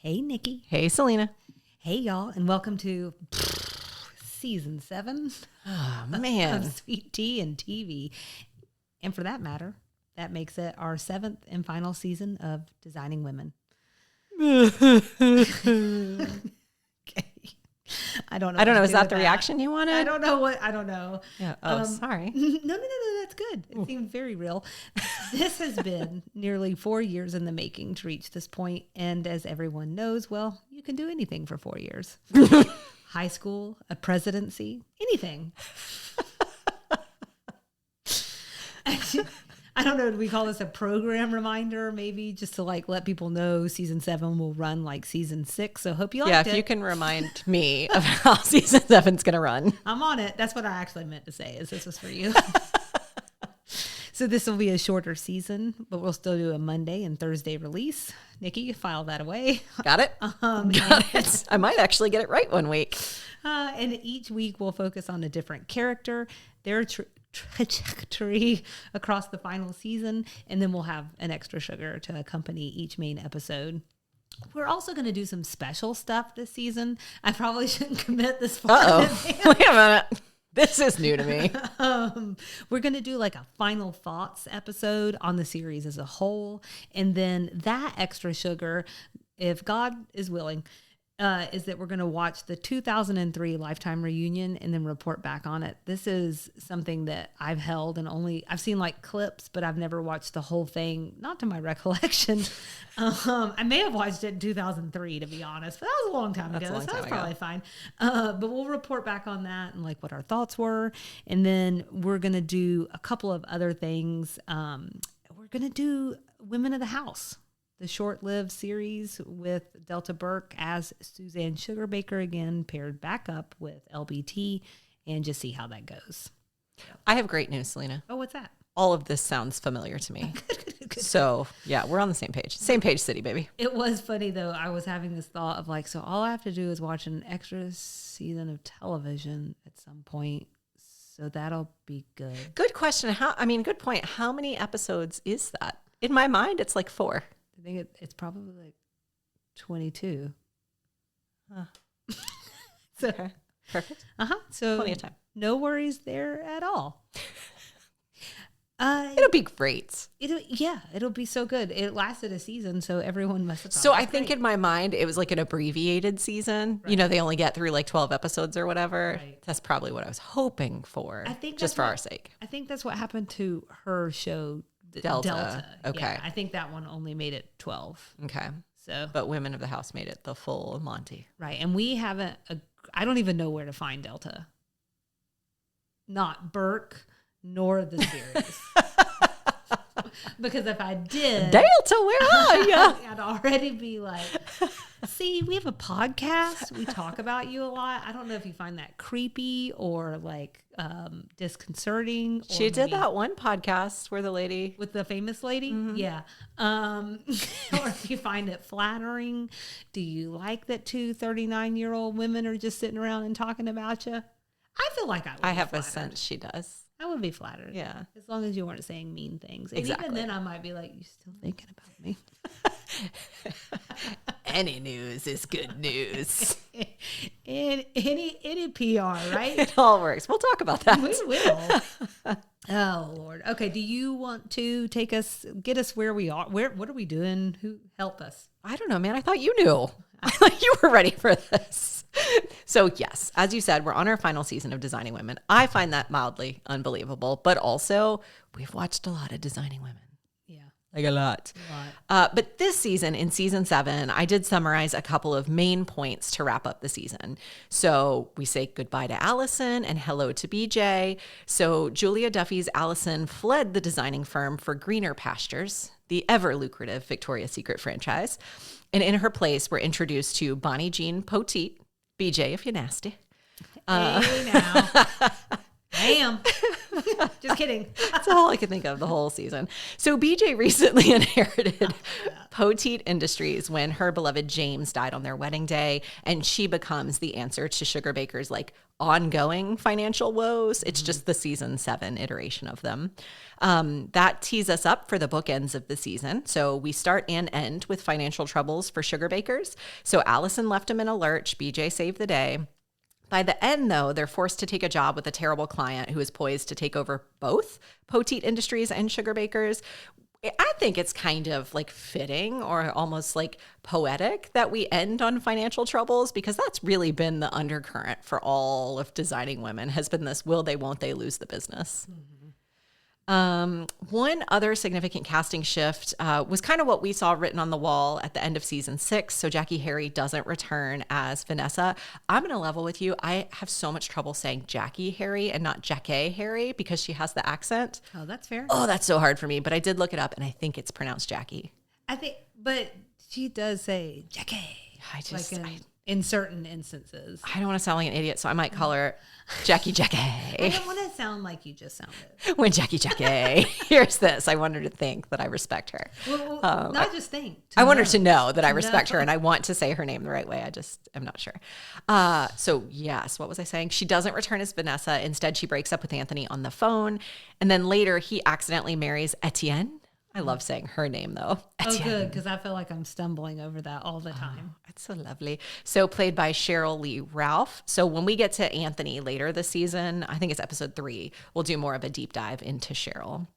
Hey, Nikki. Hey, Selena. Hey, y'all, and welcome to season 7 Oh, man. of Sweet Tea and TV. And for that matter, that makes it our 7th and final season of Designing Women. Okay. I don't know. Is that the reaction you wanted? I don't know. Yeah. Oh, sorry. No. That's good. It seemed very real. This has been nearly 4 years in the making to reach this point. And as everyone knows, well, you can do anything for 4 years. High school, a presidency, anything. I don't know. Do we call this a program reminder? Maybe just to let people know season 7 will run like season 6. So hope you liked it. Yeah, if you can remind me of how season 7's going to run. I'm on it. That's what I actually meant to say is this was for you. So this will be a shorter season, but we'll still do a Monday and Thursday release. Nikki, file that away. Got it? Got it. I might actually get it right one week. And each week we'll focus on a different character, their trajectory across the final season, and then we'll have an extra sugar to accompany each main episode. We're also going to do some special stuff this season. I probably shouldn't commit this far. Wait a minute. This is new to me. We're going to do like a final thoughts episode on the series as a whole. And then that extra sugar, if God is willing, is that we're going to watch the 2003 Lifetime reunion and then report back on it. This is something that I've held and I've seen like clips, but I've never watched the whole thing, not to my recollection. I may have watched it in 2003, to be honest, but that was a long time ago. So that's probably fine. But we'll report back on that and like what our thoughts were. And then we're going to do a couple of other things. We're going to do Women of the House, the short-lived series with Delta Burke as Suzanne Sugarbaker again, paired back up with LBT, and just see how that goes. I have great news, Selena. Oh, what's that? All of this sounds familiar to me. Good. So, yeah, we're on the same page. Same page city, baby. It was funny, though. I was having this thought of so all I have to do is watch an extra season of television at some point. So that'll be good. Good question. Good point. How many episodes is that? In my mind, it's like 4. I think it's probably like 22. So, okay. Perfect. So plenty of time. No worries there at all. It'll be great. It'll be so good. It lasted a season, so everyone must have thought So I think in my mind, it was like an abbreviated season. Right. They only get through like 12 episodes or whatever. Right. That's probably what I was hoping for. I think just for our sake. I think that's what happened to her show, Delta. Okay. Yeah, I think that one only made it 12. Okay. So, but Women of the House made it the full Monty. Right. And we haven't, I don't even know where to find Delta. Not Burke, nor the series. Because if I did, Delta, where are you? I'd already be like, see, we have a podcast. We talk about you a lot. I don't know if you find that creepy or disconcerting. She did that one podcast where the lady with the famous lady. Mm-hmm. Yeah. Or if you find it flattering. Do you like that 2 39-year-old women are just sitting around and talking about you? I feel like I have a sense she does. I would be flattered. Yeah. As long as you weren't saying mean things. And exactly. even then I might be like, you still thinking about me? Any news is good news. any PR, right? It all works. We'll talk about that. We will. Oh, Lord. Okay. Do you want to get us where we are? What are we doing? Who help us? I don't know, man. I thought you knew. I thought you were ready for this. So yes, as you said, we're on our final season of Designing Women. I find that mildly unbelievable, but also we've watched a lot of Designing Women. Yeah. Like a lot. But this season, in season 7, I did summarize a couple of main points to wrap up the season. So we say goodbye to Allison and hello to BJ. So Julia Duffy's Allison fled the designing firm for greener pastures, the ever lucrative Victoria's Secret franchise. And in her place, we're introduced to Bonnie Jean Poteet, BJ if you're nasty. Hey now. I am. Just kidding. That's all I could think of the whole season. So BJ recently inherited Poteet Industries when her beloved James died on their wedding day, and she becomes the answer to Sugar Baker's like ongoing financial woes. It's just the season 7 iteration of them. That tees us up for the bookends of the season. So we start and end with financial troubles for Sugar Bakers. So Allison left him in a lurch. BJ saved the day. By the end, though, they're forced to take a job with a terrible client who is poised to take over both Poteet Industries and Sugar Bakers. I think it's kind of like fitting or almost like poetic that we end on financial troubles, because that's really been the undercurrent for all of Designing Women, has been this will they, won't they lose the business. One other significant casting shift was kind of what we saw written on the wall at the end of season 6. So Jackie Harry doesn't return as Vanessa. I'm going to level with you. I have so much trouble saying Jackie Harry and not Jackie Harry because she has the accent. Oh, that's fair. Oh, that's so hard for me. But I did look it up and I think it's pronounced Jackie. But she does say Jackie. In certain instances. I don't want to sound like an idiot, so I might call her Jackie. I don't want to sound like you just sounded. When Jackie hears this, I want her to think that I respect her. Well, not just think. I want her to know that I respect her, and I want to say her name the right way. I just am not sure. So yes, what was I saying? She doesn't return as Vanessa. Instead, she breaks up with Anthony on the phone. And then later, he accidentally marries Etienne. I love saying her name, though. Etienne. Oh, good, because I feel like I'm stumbling over that all the time. It's so lovely. So played by Cheryl Lee Ralph. So when we get to Anthony later this season, I think it's episode 3, we'll do more of a deep dive into Cheryl.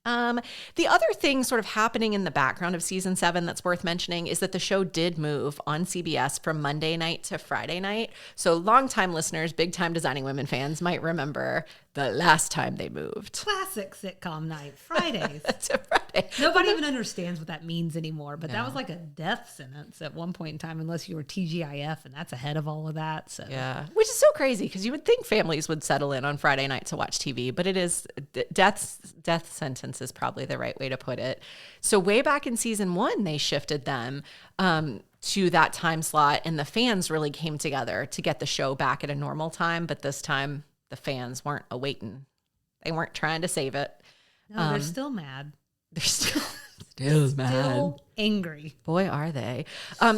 The other thing sort of happening in the background of season 7 that's worth mentioning is that the show did move on CBS from Monday night to Friday night. So longtime listeners, big time Designing Women fans might remember the last time they moved. Classic sitcom night, Fridays. To Friday. Nobody even understands what that means anymore, but that was like a death sentence at one point in time, unless you were TGIF, and that's ahead of all of that. So yeah, which is so crazy because you would think families would settle in on Friday night to watch TV, but it is death sentence is probably the right way to put it. So way back in season 1, they shifted them to that time slot, and the fans really came together to get the show back at a normal time. But this time, the fans weren't awaiting. They weren't trying to save it. No, they're still mad. They're still mad. Still angry. Boy, are they.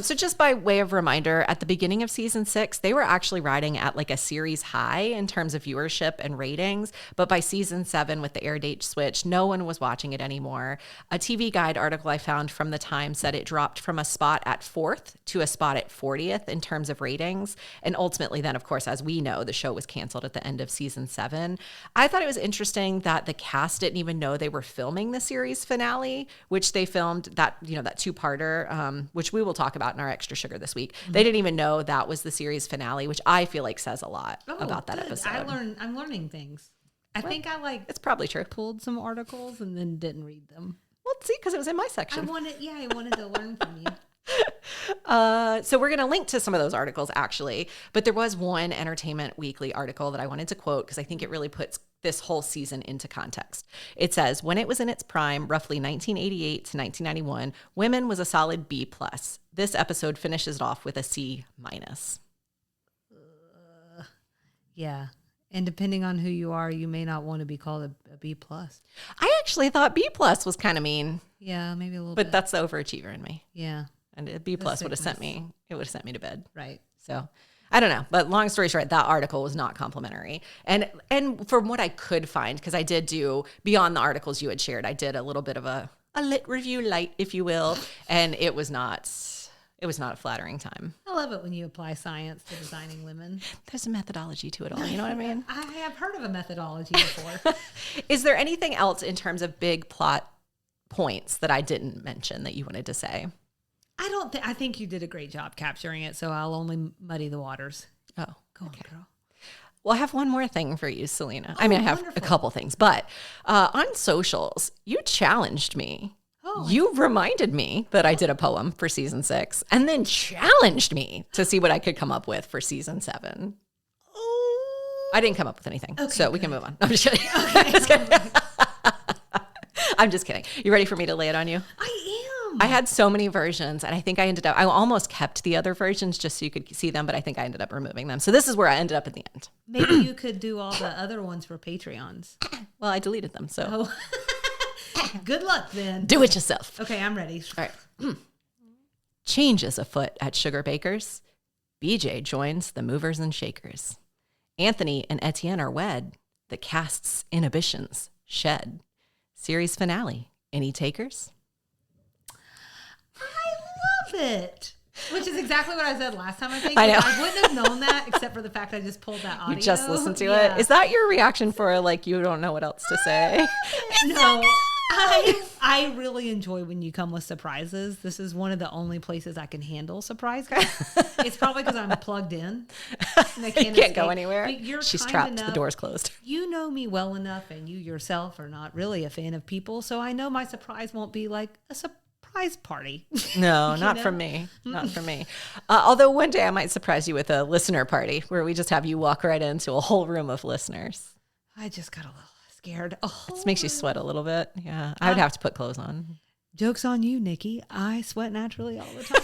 So just by way of reminder, at the beginning of season 6, they were actually riding at like a series high in terms of viewership and ratings. But by season 7, with the air date switch, no one was watching it anymore. A TV Guide article I found from the time said it dropped from a spot at 4th to a spot at 40th in terms of ratings. And ultimately then, of course, as we know, the show was canceled at the end of season 7. I thought it was interesting that the cast didn't even know they were filming the series finale, which they filmed that 2-parter, which we will talk about in our Extra Sugar this week. They didn't even know that was the series finale, which I feel like says a lot about that episode. I'm learning things. I think I it's probably true. Pulled some articles and then didn't read them. Well, see, because it was in my section. I wanted to learn from you. So we're going to link to some of those articles actually, but there was one Entertainment Weekly article that I wanted to quote because I think it really puts this whole season into context. It says, when it was in its prime, roughly 1988 to 1991, Women was a solid B+. This episode finishes it off with a C-. Yeah. And depending on who you are, you may not want to be called a B+. I actually thought B+ was kind of mean. Yeah, maybe a little bit. But that's the overachiever in me. Yeah. And a B+ would have sent me to bed. Right. So I don't know, but long story short, that article was not complimentary. And from what I could find, because I did do, beyond the articles you had shared, I did a little bit of a lit review light, if you will, and it was not a flattering time. I love it when you apply science to Designing Women. There's a methodology to it all, you know what I mean? I have heard of a methodology before. Is there anything else in terms of big plot points that I didn't mention that you wanted to say? I think you did a great job capturing it, so I'll only muddy the waters. Oh, go on, girl. Well, I have one more thing for you, Selena. I mean, I have a couple things, but on socials, you challenged me. Oh, you reminded me that I did a poem for season 6 and then challenged me to see what I could come up with for season 7. Oh. I didn't come up with anything, so we can move on. I'm just kidding. Okay. I'm just kidding. You ready for me to lay it on you? I am. I had so many versions, and I think I almost kept the other versions just so you could see them, but I think I ended up removing them. So this is where I ended up at the end. Maybe you could do all the other ones for Patreons. Well, I deleted them, so. Good luck then. Do it yourself. Okay, I'm ready. All right. Changes afoot at Sugar Bakers. BJ joins the movers and shakers. Anthony and Etienne are wed. The cast's inhibitions shed. Series finale. Any takers? I love it. Which is exactly what I said last time, I think. I know. I wouldn't have known that except for the fact I just pulled that audio. You just listened to it? Is that your reaction for like you don't know what else to say? No. I really enjoy when you come with surprises. This is one of the only places I can handle surprises. It's probably because I'm plugged in. And I can't go anywhere. She's trapped. Enough. The door's closed. You know me well enough, and you yourself are not really a fan of people, so I know my surprise won't be like a surprise party. No, not from me. Not from me. Although one day I might surprise you with a listener party where we just have you walk right into a whole room of listeners. I just got a little scared. This makes you sweat a little bit. Yeah, I would have to put clothes on. Joke's on you, Nikki. I sweat naturally all the time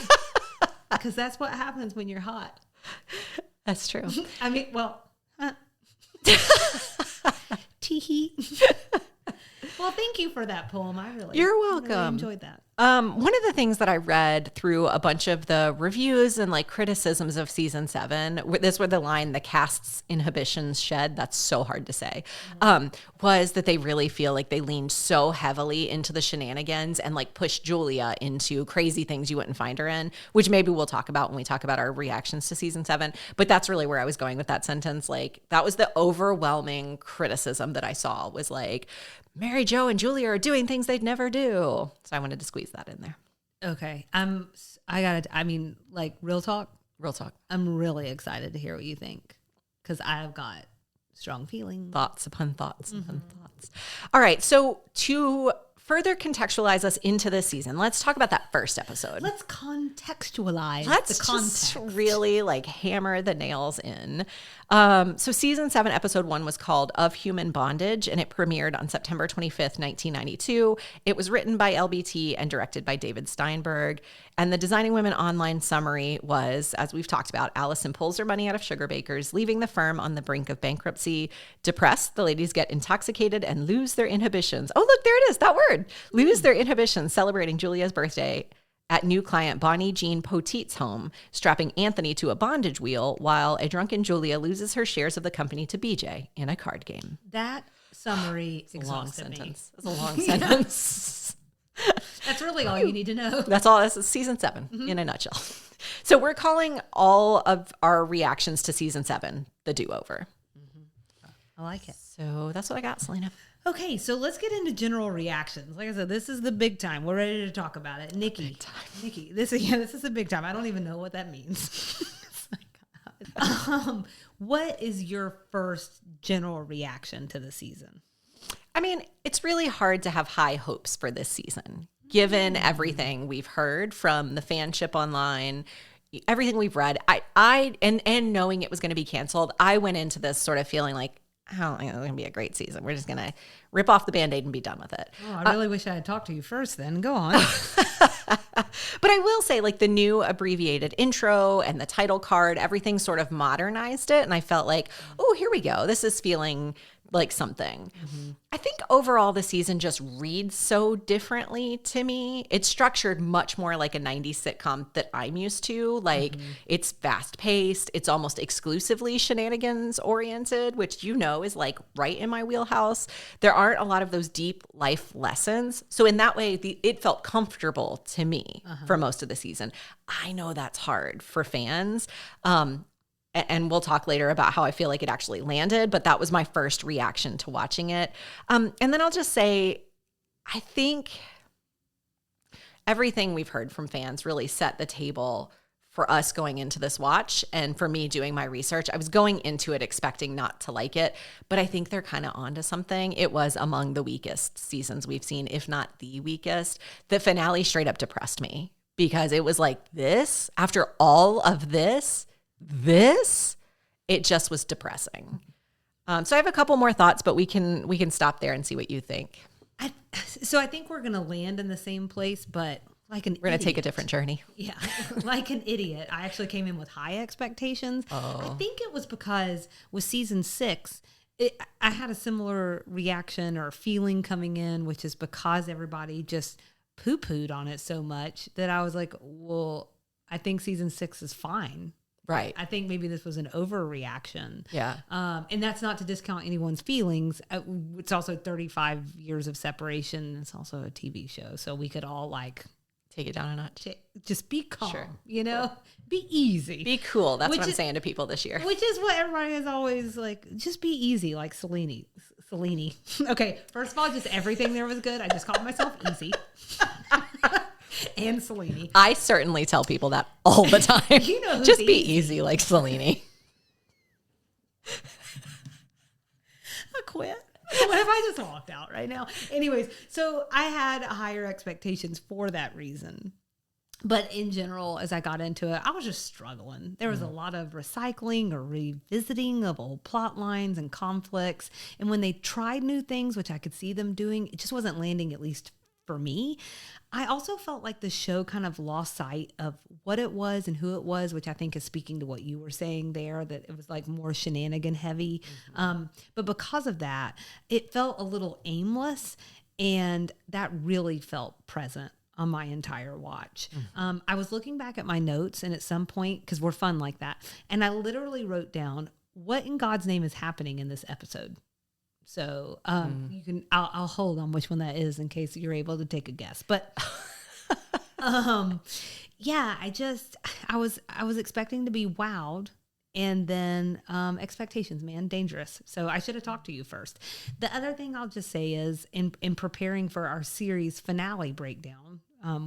because that's what happens when you're hot. That's true. I mean, well, tee. Well, thank you for that poem. You're welcome. Really enjoyed that. One of the things that I read through a bunch of the reviews and like criticisms of season 7, this were the line, the cast's inhibitions shed, that's so hard to say, was that they really feel like they leaned so heavily into the shenanigans and like pushed Julia into crazy things you wouldn't find her in, which maybe we'll talk about when we talk about our reactions to season 7. But that's really where I was going with that sentence. Like that was the overwhelming criticism that I saw was like, Mary Jo and Julia are doing things they'd never do. So I wanted to squeeze that in there. Okay. Real talk. Real talk. I'm really excited to hear what you think because I've got strong feelings. Thoughts upon thoughts upon thoughts. All right. So to further contextualize us into this season, let's talk about that first episode. Let's contextualize the context. Just really like hammer the nails in. So season 7, episode 1 was called Of Human Bondage, and it premiered on September 25th, 1992. It was written by LBT and directed by David Steinberg. And the Designing Women online summary was, as we've talked about, Allison pulls her money out of Sugar Bakers, leaving the firm on the brink of bankruptcy. Depressed, the ladies get intoxicated and lose their inhibitions. Oh, look, there it is, that word. Lose their inhibitions, celebrating Julia's birthday at new client Bonnie Jean Poteet's home, strapping Anthony to a bondage wheel while a drunken Julia loses her shares of the company to BJ in a card game. That summary is a long sentence. It's a long sentence. That's really all you need to know. That's all. This is season 7 in a nutshell. So we're calling all of our reactions to season 7 the do-over. I like it. So that's what I got, Selena. Okay, so let's get into general reactions. Like I said, this is the big time. We're ready to talk about it. Nikki, this is the big time. I don't even know what that means. What is your first general reaction to the season? I mean, it's really hard to have high hopes for this season, given everything we've heard from the fanship online, everything we've read. And knowing it was going to be canceled, I went into this sort of feeling like, oh, it's going to be a great season. We're just going to rip off the Band-Aid and be done with it. Oh, I really wish I had talked to you first then. Go on. But I will say, like, the new abbreviated intro and the title card, everything sort of modernized it. And I felt like, oh, here we go. This is feeling like something. I think overall the season just reads so differently to me. It's structured much more like a 90s sitcom that I'm used to. Like it's fast paced. It's almost exclusively shenanigans oriented, which is like right in my wheelhouse. There aren't a lot of those deep life lessons. So in that way, it felt comfortable to me for most of the season. I know that's hard for fans. And we'll talk later about how I feel like it actually landed, but that was my first reaction to watching it. And then I'll just say, I think everything we've heard from fans really set the table for us going into this watch. And for me doing my research, I was going into it expecting not to like it, but I think they're kind of onto something. It was among the weakest seasons we've seen, if not the weakest. The finale straight up depressed me because it was like this, after all of this, it just was depressing. So I have a couple more thoughts, but we can stop there and see what you think. So I think we're going to land in the same place, but like an We're going to take a idiot. different journey. Yeah, like an idiot. I actually came in with high expectations. I think it was because with season 6, I had a similar reaction or feeling coming in, which is because everybody just poo-pooed on it so much that I was like, well, I think season 6 is fine. Right. I think maybe this was an overreaction. Yeah. And that's not to discount anyone's feelings. It's also 35 years of separation. It's also a TV show. So we could all like take it down a notch. Just be calm, Sure. you know, be easy. Be cool. That's what I'm saying to people this year. Which is what everybody is always like, just be easy, like Selene. Okay, first of all, just everything there was good. I just called myself easy. And Selene. I certainly tell people that all the time. You know who's just be easy. easy like Selene. I quit. What if I just walked out right now? Anyways, so I had higher expectations for that reason. But in general, as I got into it, I was just struggling. There was a lot of recycling or revisiting of old plot lines and conflicts. And when they tried new things, which I could see them doing, it just wasn't landing, at least for me. I also felt like the show kind of lost sight of what it was and who it was, which I think is speaking to what you were saying there, that it was like more shenanigan heavy. But because of that, it felt a little aimless, and that really felt present on my entire watch. I was looking back at my notes, and at some point, because we're fun like that, and I literally wrote down what in God's name is happening in this episode. So you can, I'll hold on which one that is in case you're able to take a guess. But yeah, I was expecting to be wowed, and then expectations, man, dangerous. So I should have talked to you first. The other thing I'll just say is in preparing for our series finale breakdown,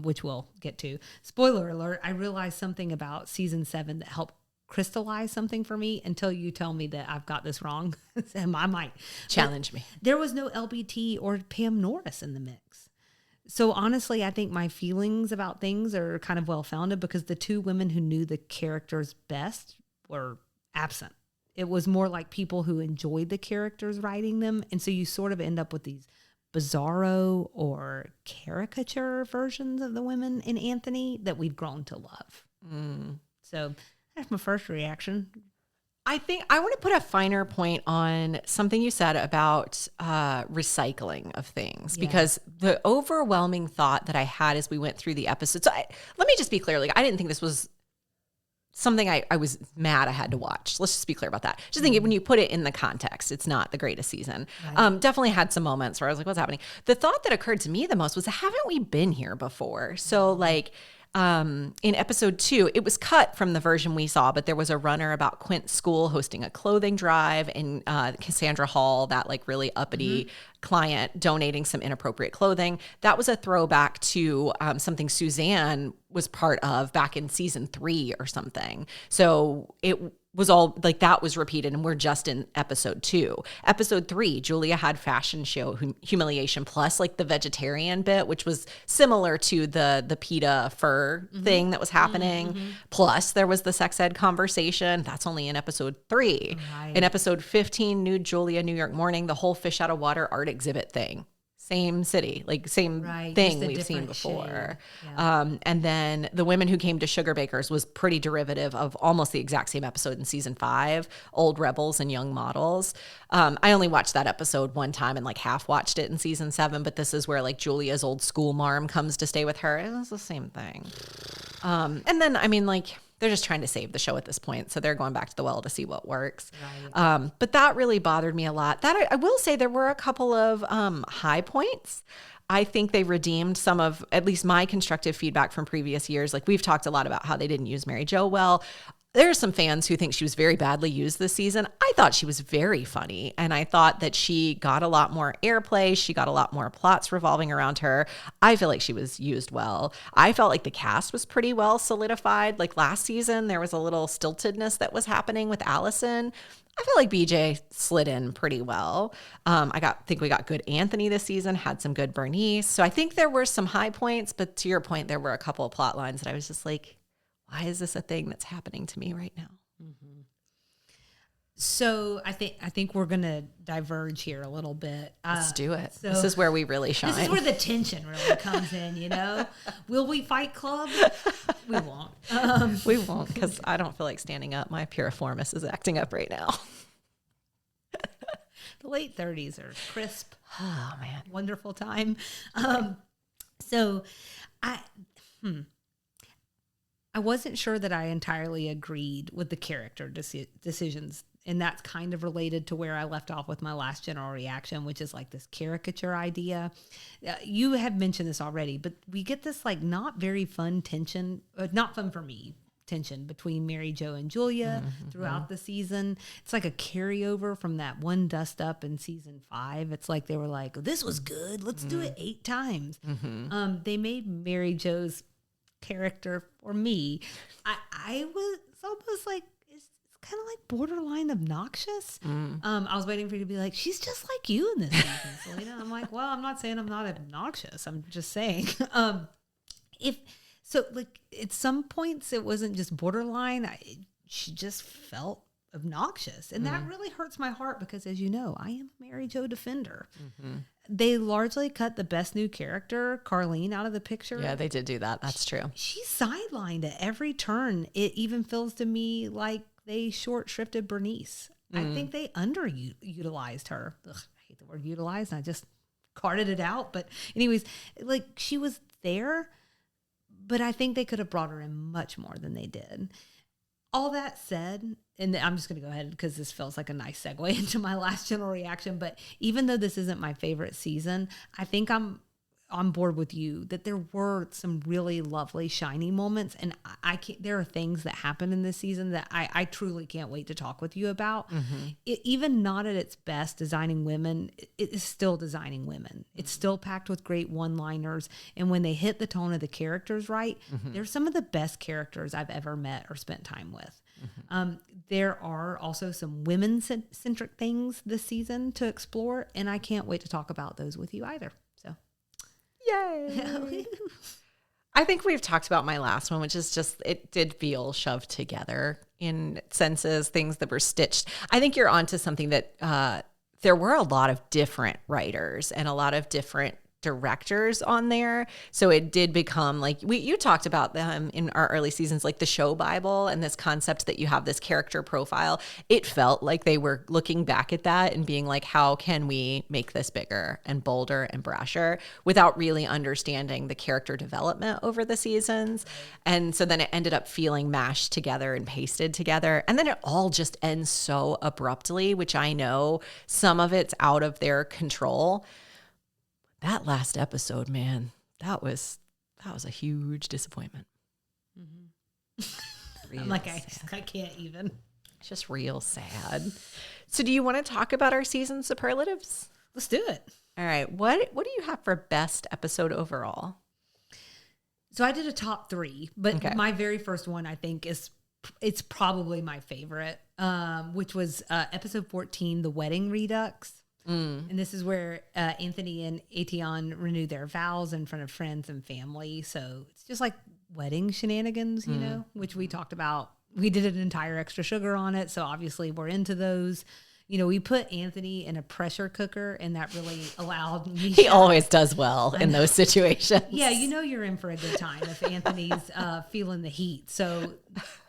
which we'll get to, spoiler alert, I realized something about season 7 that helped crystallize something for me until you tell me that I've got this wrong. I might challenge me. There was no LBT or Pam Norris in the mix. So honestly, I think my feelings about things are kind of well-founded because the two women who knew the characters best were absent. It was more like people who enjoyed the characters writing them. And so you sort of end up with these bizarro or caricature versions of the women in Anthony that we've grown to love. So that's my first reaction. I think I want to put a finer point on something you said about recycling of things, because the overwhelming thought that I had as we went through the episode. So let me just be clear. Like, I didn't think this was something I was mad I had to watch. Let's just be clear about that. Just think when you put it in the context, it's not the greatest season. Right. Definitely had some moments where I was like, what's happening? The thought that occurred to me the most was, haven't we been here before? So like, in episode 2, it was cut from the version we saw, but there was a runner about Quint's school hosting a clothing drive, and Cassandra Hall, that like really uppity client, donating some inappropriate clothing. That was a throwback to something Suzanne was part of back in season 3 or something. So it was all like that was repeated, and we're just in episode 2. Episode 3, Julia had fashion show humiliation plus like the vegetarian bit, which was similar to the PETA fur thing that was happening. Plus there was the sex ed conversation. That's only in episode 3. Right. In episode 15, Nude Julia, New York Morning, the whole fish out of water art exhibit thing. Same city, like same thing we've seen before. Yeah. And then the women who came to Sugar Bakers was pretty derivative of almost the exact same episode in season 5, Old Rebels and Young Models. I only watched that episode one time and like half watched it in season 7, but this is where like Julia's old school marm comes to stay with her. It was the same thing. And then, I mean, like, they're just trying to save the show at this point. So they're going back to the well to see what works. Right. But that really bothered me a lot. That I will say there were a couple of high points. I think they redeemed some of at least my constructive feedback from previous years. Like, we've talked a lot about how they didn't use Mary Jo well. There are some fans who think she was very badly used this season. I thought she was very funny, and I thought that she got a lot more airplay. She got a lot more plots revolving around her. I feel like she was used well. I felt like the cast was pretty well solidified. Like last season, there was a little stiltedness that was happening with Allison. I feel like BJ slid in pretty well. Think we got good Anthony this season, had some good Bernice. So I think there were some high points, but to your point, there were a couple of plot lines that I was just like, why is this a thing that's happening to me right now? So I think we're gonna diverge here a little bit. Let's do it. So this is where we really shine. This is where the tension really comes in. Will we fight club? We won't. We won't, because I don't feel like standing up. My piriformis is acting up right now. The late 30s are crisp. Oh man, wonderful time. So I wasn't sure that I entirely agreed with the character decisions. And that's kind of related to where I left off with my last general reaction, which is like this caricature idea. You have mentioned this already, but we get this like not very fun tension, not fun for me, tension between Mary Jo and Julia throughout the season. It's like a carryover from that one dust up in season 5. It's like they were like, this was good. Let's do it 8 times. They made Mary Jo's character, for me, I was almost like, kind of like borderline obnoxious. I was waiting for you to be like, she's just like you in this season, Selena. I'm like, well, I'm not saying I'm not obnoxious. I'm just saying, like at some points it wasn't just borderline. She just felt obnoxious, and that really hurts my heart because, as you know, I am a Mary Jo defender. They largely cut the best new character, Carlene, out of the picture. Yeah, they did do that. That's true. She's sidelined at every turn. It even feels to me like they short shrifted Bernice. I think they underutilized her. Ugh, I hate the word utilized. I just carted it out. But anyways, like she was there, but I think they could have brought her in much more than they did. All that said, and I'm just going to go ahead because this feels like a nice segue into my last general reaction. But even though this isn't my favorite season, I think I'm on board with you that there were some really lovely, shiny moments. And I can't, there are things that happened in this season that I truly can't wait to talk with you about. Even not at its best, designing women, it is still designing women. It's still packed with great one-liners. And when they hit the tone of the characters right, they're some of the best characters I've ever met or spent time with. There are also some women-centric things this season to explore, and I can't wait to talk about those with you either. So, yay! I think we've talked about my last one, which is just, it did feel shoved together in senses, things that were stitched. I think you're onto something that there were a lot of different writers and a lot of different directors on there. So it did become like, you talked about them in our early seasons, like the show Bible and this concept that you have this character profile. It felt like they were looking back at that and being like, how can we make this bigger and bolder and brasher without really understanding the character development over the seasons? And so then it ended up feeling mashed together and pasted together. And then it all just ends so abruptly, which I know some of it's out of their control. That last episode, man, that was a huge disappointment. I'm like, I can't even. It's just real sad. So do you want to talk about our season superlatives? Let's do it. All right. What do you have for best episode overall? So I did a top 3, but my very first one, I think, it's probably my favorite, which was episode 14, The Wedding Redux. And this is where Anthony and Etienne renew their vows in front of friends and family. So it's just like wedding shenanigans, you know, which we talked about. We did an entire extra sugar on it. So obviously we're into those. You know, we put Anthony in a pressure cooker, and that really allowed me. He always does well in those situations. Yeah, you know you're in for a good time if Anthony's feeling the heat. So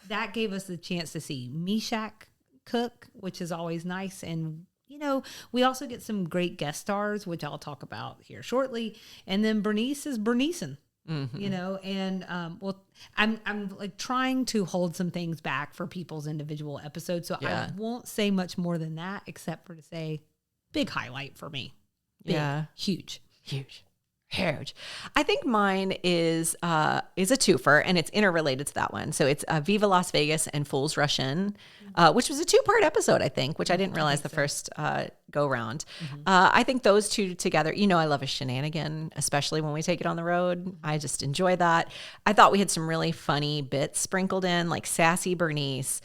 that gave us the chance to see Meshach cook, which is always nice. And you know, we also get some great guest stars, which I'll talk about here shortly. And then Bernice is Bernicing, you know, and I'm like trying to hold some things back for people's individual episodes. So I won't say much more than that, except for to say big highlight for me. Big, huge. I think mine is a twofer, and it's interrelated to that one. So it's Viva Las Vegas and Fools Rush In, which was a 2-part episode, I think, which I didn't realize the first go round. I think those two together, you know, I love a shenanigan, especially when we take it on the road. I just enjoy that. I thought we had some really funny bits sprinkled in, like Sassy Bernice.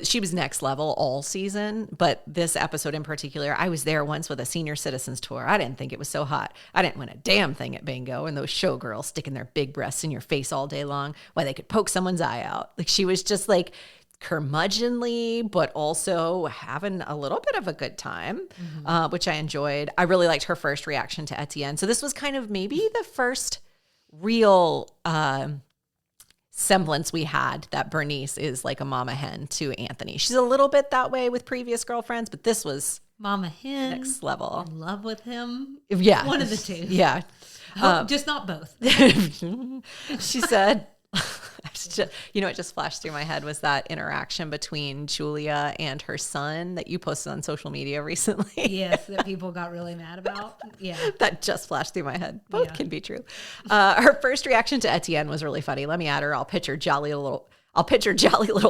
She was next level all season, but this episode in particular, I was there once with a senior citizens tour. I didn't think it was so hot. I didn't win a damn thing at bingo, and those showgirls sticking their big breasts in your face all day long while they could poke someone's eye out. Like, she was just like curmudgeonly, but also having a little bit of a good time, which I enjoyed. I really liked her first reaction to Etienne. So this was kind of maybe the first real semblance we had that Bernice is like a mama hen to Anthony. She's a little bit that way with previous girlfriends, but this was Mama hen. next level. In love with him. Yeah. One of the two. Yeah. Just not both. She said, what just flashed through my head was that interaction between Julia and her son that you posted on social media recently. Yes, that people got really mad about. Yeah. That just flashed through my head. Both Yeah. can be true. Her first reaction to Etienne was really funny. Let me add her. I'll pitch her jolly little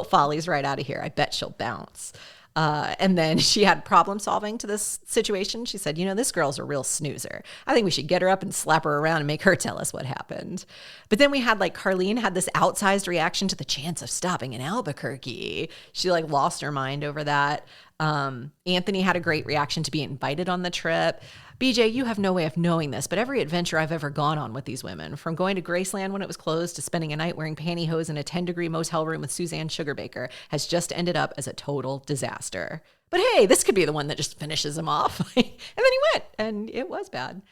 follies right out of here. I bet she'll bounce. And then she had problem solving to this situation. She said, this girl's a real snoozer. I think we should get her up and slap her around and make her tell us what happened. But then we had Carlene had this outsized reaction to the chance of stopping in Albuquerque. She lost her mind over that. Anthony had a great reaction to being invited on the trip. BJ, you have no way of knowing this, but every adventure I've ever gone on with these women, from going to Graceland when it was closed to spending a night wearing pantyhose in a 10-degree motel room with Suzanne Sugarbaker, has just ended up as a total disaster. But hey, this could be the one that just finishes him off. And then he went, and it was bad.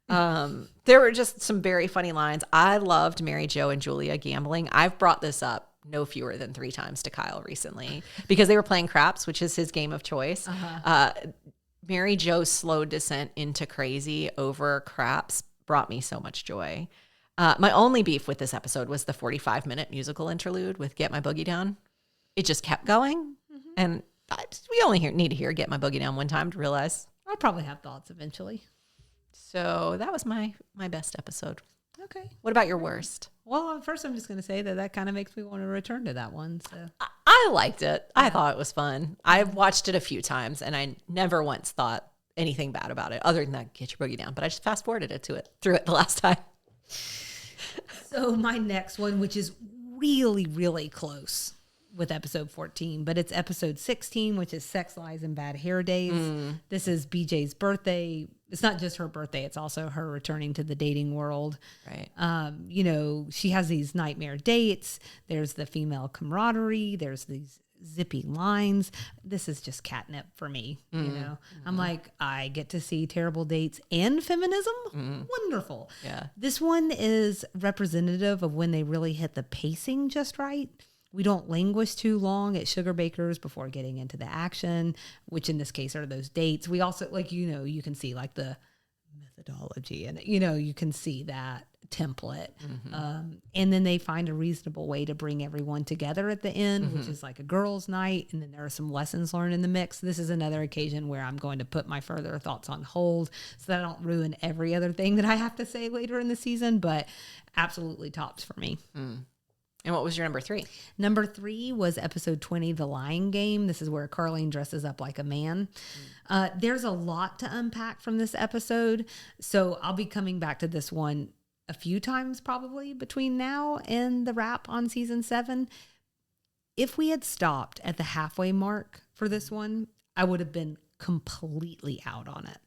There were just some very funny lines. I loved Mary Jo and Julia gambling. I've brought this up no fewer than 3 times to Kyle recently because they were playing craps, which is his game of choice. Mary Jo's slow descent into crazy over craps brought me so much joy. My only beef with this episode was the 45-minute musical interlude with Get My Boogie Down. It just kept going. And we only need to hear Get My Boogie Down one time to realize. I'll probably have thoughts eventually. So that was my best episode. Okay. What about your worst? Well, first I'm just going to say that kind of makes me want to return to that one. So I liked it. I thought it was fun. I've watched it a few times, and I never once thought anything bad about it, other than that Get Your Boogie Down. But I just fast forwarded through it the last time. So my next one, which is really, really close with episode 14, but it's episode 16, which is Sex, Lies, and Bad Hair Days. This is BJ's birthday. It's not just her birthday. It's also her returning to the dating world. Right. She has these nightmare dates. There's the female camaraderie. There's these zippy lines. This is just catnip for me. I'm like, I get to see terrible dates and feminism. Wonderful. Yeah. This one is representative of when they really hit the pacing just right. We don't languish too long at Sugarbaker's before getting into the action, which in this case are those dates. We also, you can see the methodology and, you can see that template. And then they find a reasonable way to bring everyone together at the end, which is like a girls' night. And then there are some lessons learned in the mix. This is another occasion where I'm going to put my further thoughts on hold so that I don't ruin every other thing that I have to say later in the season, but absolutely tops for me. And what was your number 3? Number 3 was episode 20, The Lying Game. This is where Carlene dresses up like a man. There's a lot to unpack from this episode, so I'll be coming back to this one a few times probably between now and the wrap on season 7. If we had stopped at the halfway mark for this one, I would have been completely out on it.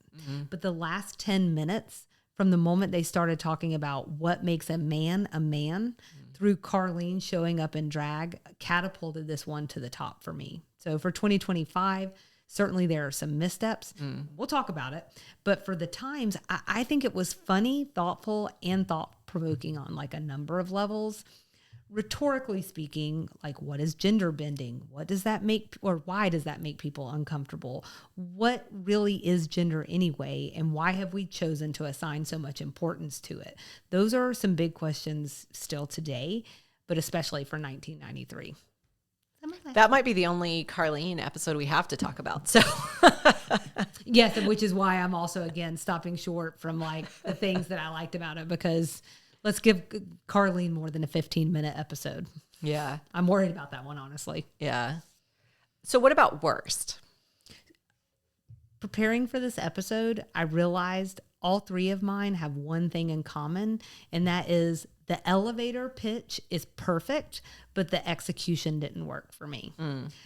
But the last 10 minutes, from the moment they started talking about what makes a man, through Carlene showing up in drag, catapulted this one to the top for me. So for 2025, certainly there are some missteps. We'll talk about it. But for the times, I think it was funny, thoughtful, and thought-provoking on a number of levels. Rhetorically speaking, what is gender bending? What does that make, or why does that make people uncomfortable? What really is gender anyway? And why have we chosen to assign so much importance to it? Those are some big questions still today, but especially for 1993. That might be the only Carlene episode we have to talk about. So yes, which is why I'm also, again, stopping short from the things that I liked about it, because let's give Carlene more than a 15-minute episode. Yeah. I'm worried about that one, honestly. Yeah. So what about worst? Preparing for this episode, I realized all 3 of mine have one thing in common, and that is the elevator pitch is perfect, but the execution didn't work for me.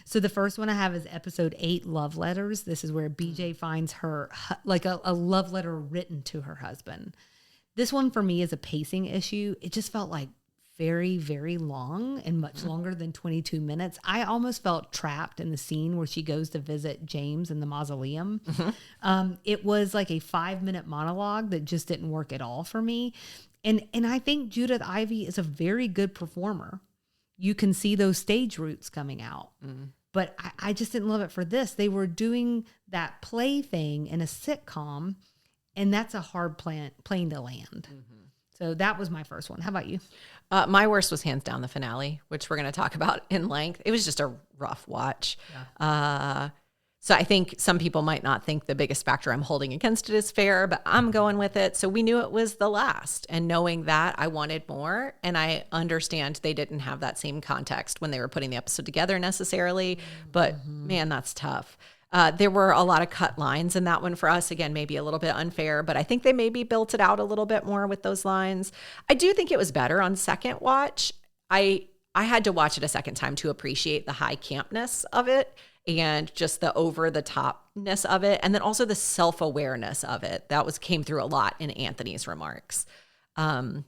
So the first one I have is episode 8, Love Letters. This is where BJ finds her, a love letter written to her husband. This one for me is a pacing issue. It just felt like very, very long and much longer than 22 minutes. I almost felt trapped in the scene where she goes to visit James in the mausoleum. It was like a 5-minute monologue that just didn't work at all for me. And I think Judith Ivey is a very good performer. You can see those stage roots coming out. But I just didn't love it for this. They were doing that play thing in a sitcom, and that's a hard plane to land. So that was my first one. How about you? My worst was hands down the finale, which we're going to talk about in length. It was just a rough watch. So I think some people might not think the biggest factor I'm holding against it is fair, but I'm going with it. So we knew it was the last. And knowing that, I wanted more. And I understand they didn't have that same context when they were putting the episode together necessarily. But man, that's tough. There were a lot of cut lines in that one for us. Again, maybe a little bit unfair, but I think they maybe built it out a little bit more with those lines. I do think it was better on second watch. I had to watch it a second time to appreciate the high campness of it and just the over the topness of it. And then also the self-awareness of it. That came through a lot in Anthony's remarks. I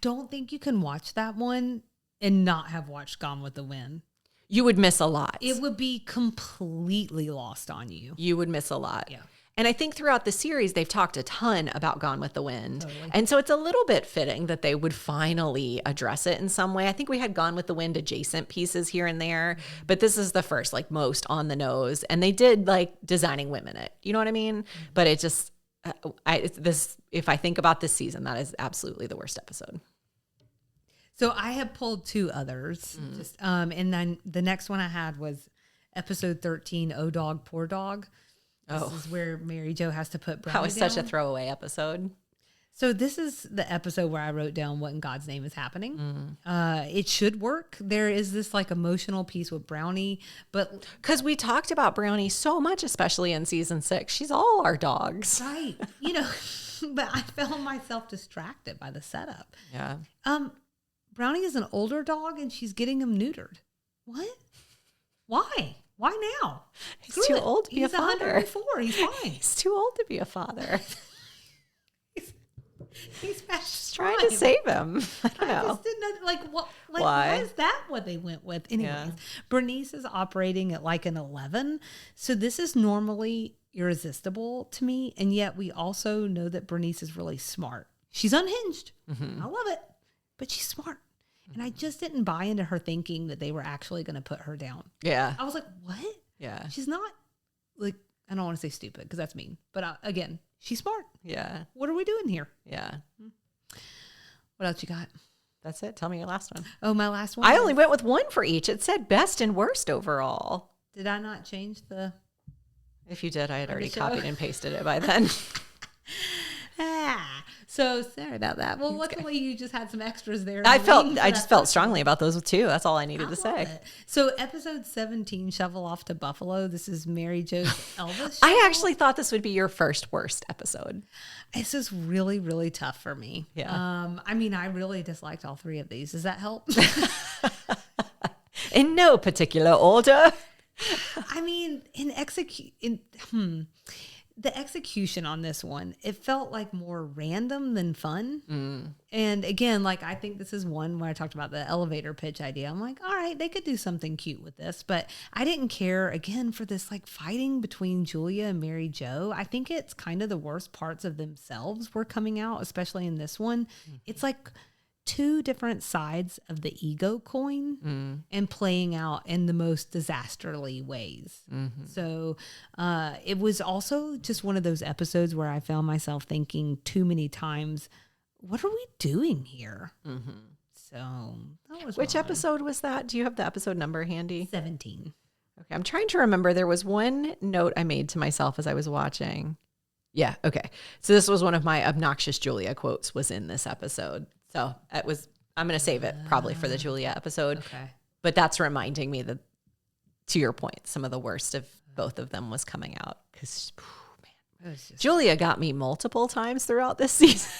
don't think you can watch that one and not have watched Gone with the Wind. You would miss a lot. It would be completely lost on you. You would miss a lot. Yeah. And I think throughout the series, they've talked a ton about Gone with the Wind. Totally. And so it's a little bit fitting that they would finally address it in some way. I think we had Gone with the Wind adjacent pieces here and there, but this is the first, like, most on the nose. And they did, like, Designing Women it. You know what I mean? But it just, if I think about this season, that is absolutely the worst episode. So I have pulled two others. And then the next one I had was episode 13, Oh Dog, Poor Dog. This is where Mary Jo has to put Brownie That was down. such a throwaway episode. So this is the episode where I wrote down what in God's name is happening. It should work. There is this like emotional piece with Brownie, but because we talked about Brownie so much, especially in season 6. She's all our dogs. Right. But I found myself distracted by the setup. Yeah. Brownie is an older dog and she's getting him neutered. What? Why? Why now? He's too old to be a father. He's 104. He's fine. He's too old to be a father. He's past trying to save him. I don't know. I just didn't know, what? Like, why is that what they went with? Anyways, Bernice is operating at like an 11. So this is normally irresistible to me. And yet we also know that Bernice is really smart. She's unhinged. I love it. But she's smart. And I just didn't buy into her thinking that they were actually going to put her down. Yeah. I was like, what? Yeah. She's not, like, I don't want to say stupid because that's mean. But again, she's smart. Yeah. What are we doing here? Yeah. What else you got? That's it. Tell me your last one. Oh, my last one? I only went with one for each. It said best and worst overall. Did I not change the... If you did, I had already copied and pasted it by then. So sorry about that. Well, luckily you just had some extras there. I just felt strongly about those too. That's all I needed to say. So episode 17, Shovel Off to Buffalo. This is Mary Jo's Elvis. I actually thought this would be your first worst episode. This is really, really tough for me. Yeah. I mean, I really disliked all three of these. Does that help? In no particular order. I mean, the execution on this one, it felt like more random than fun. And again, like, I think this is one where I talked about the elevator pitch idea. I'm like, all right, they could do something cute with this, but I didn't care again for this like fighting between Julia and Mary Jo. I think it's kind of the worst parts of themselves were coming out, especially in this one. It's like two different sides of the ego coin and playing out in the most disasterly ways. So it was also just one of those episodes where I found myself thinking too many times, what are we doing here? So that was Which episode was that? Do you have the episode number handy? 17. Okay, I'm trying to remember. There was one note I made to myself as I was watching. Yeah, okay. So this was one of my obnoxious Julia quotes was in this episode. So I'm going to save it probably for the Julia episode. Okay. But that's reminding me that, to your point, some of the worst of both of them was coming out. Because, man, Julia got me multiple times throughout this season.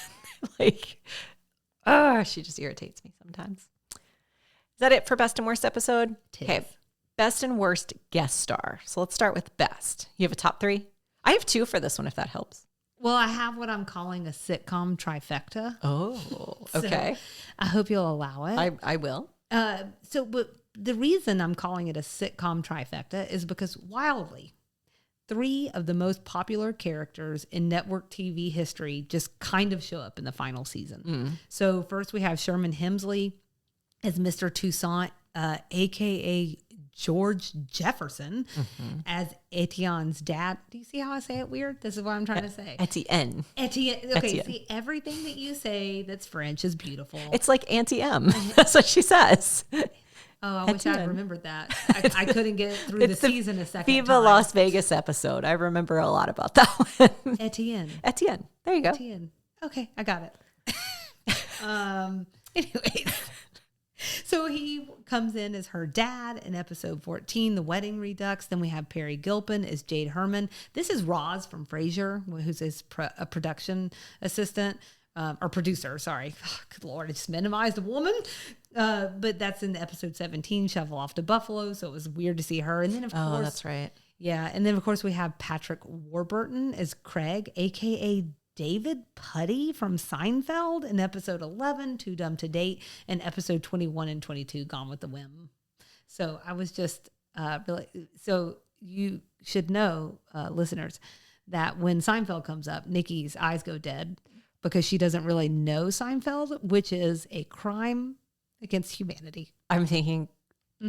She just irritates me sometimes. Is that it for best and worst episode? Okay. Best and worst guest star. So let's start with best. You have a top 3? I have 2 for this one, if that helps. Well, I have what I'm calling a sitcom trifecta. Oh, okay. So I hope you'll allow it. I will. But the reason I'm calling it a sitcom trifecta is because wildly, 3 of the most popular characters in network TV history just kind of show up in the final season. So first we have Sherman Hemsley as Mr. Toussaint, a.k.a. George Jefferson, as Etienne's dad. Do you see how I say it weird? This is what I'm trying to say. Etienne. Etienne. Okay, Etienne. see, everything that you say that's French is beautiful. It's like Auntie M. That's what she says. Oh, I wish I'd remembered that. I couldn't get through the season a second Viva time. Las Vegas episode. I remember a lot about that one. Etienne. Etienne. There you go. Etienne. Okay, I got it. Anyways. So he comes in as her dad in episode 14, The Wedding Redux. Then we have Perry Gilpin as Jade Herman. This is Roz from Frasier, who's his a production assistant or producer. Sorry. Oh, good Lord, I just minimized a woman. But that's in episode 17, Shovel Off to Buffalo. So it was weird to see her. And then, of course. Oh, that's right. Yeah. And then, of course, we have Patrick Warburton as Craig, a.k.a. David Putty from Seinfeld in episode 11, Too Dumb to Date, and episode 21 and 22, Gone with the Wind. So I was just really, so you should know, listeners, that when Seinfeld comes up, Nikki's eyes go dead because she doesn't really know Seinfeld, which is a crime against humanity. I'm thinking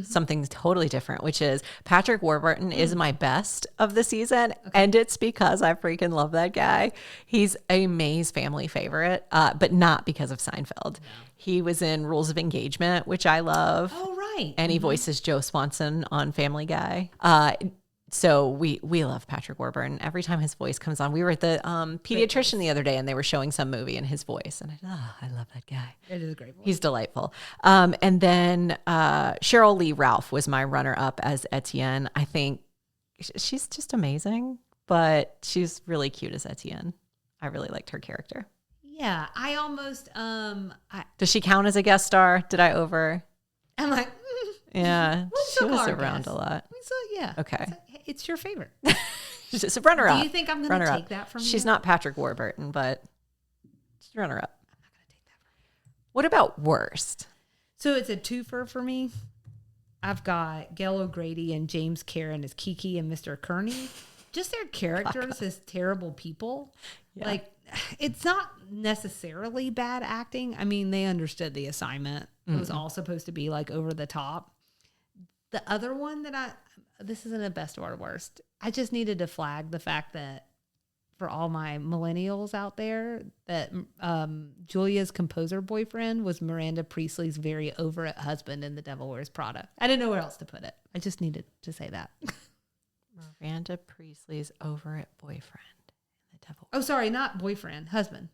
something totally different, which is Patrick Warburton is my best of the season. Okay. And it's because I freaking love that guy. He's a May's family favorite, but not because of Seinfeld. No. He was in Rules of Engagement, which I love. Oh, right. And he voices Joe Swanson on Family Guy. So we love Patrick Warburton. Every time his voice comes on, we were at the pediatrician the other day and they were showing some movie and his voice. And I love that guy. It is a great voice. He's delightful. And then Cheryl Lee Ralph was my runner up as Etienne. I think she's just amazing, but she's really cute as Etienne. I really liked her character. Yeah. I almost, Does she count as a guest star? Did I over? I'm like, yeah, she was around a lot. So yeah. Okay. It's your favorite. She's a runner-up. Do you think I'm going to take that from you? She's not Patrick Warburton, but she's a runner-up. I'm not going to take that from you. What about worst? So it's a twofer for me. I've got Gail O'Grady and James Karen as Kiki and Mr. Kearney. Just their characters as terrible people. Yeah. Like, it's not necessarily bad acting. I mean, they understood the assignment. It was all supposed to be like over the top. The other one that this isn't a best or worst. I just needed to flag the fact that for all my millennials out there, that Julia's composer boyfriend was Miranda Priestley's very over it husband in The Devil Wears Prada. I didn't know where else to put it. I just needed to say that. Miranda Priestley's over it boyfriend in The Devil. Oh, sorry, not boyfriend, husband.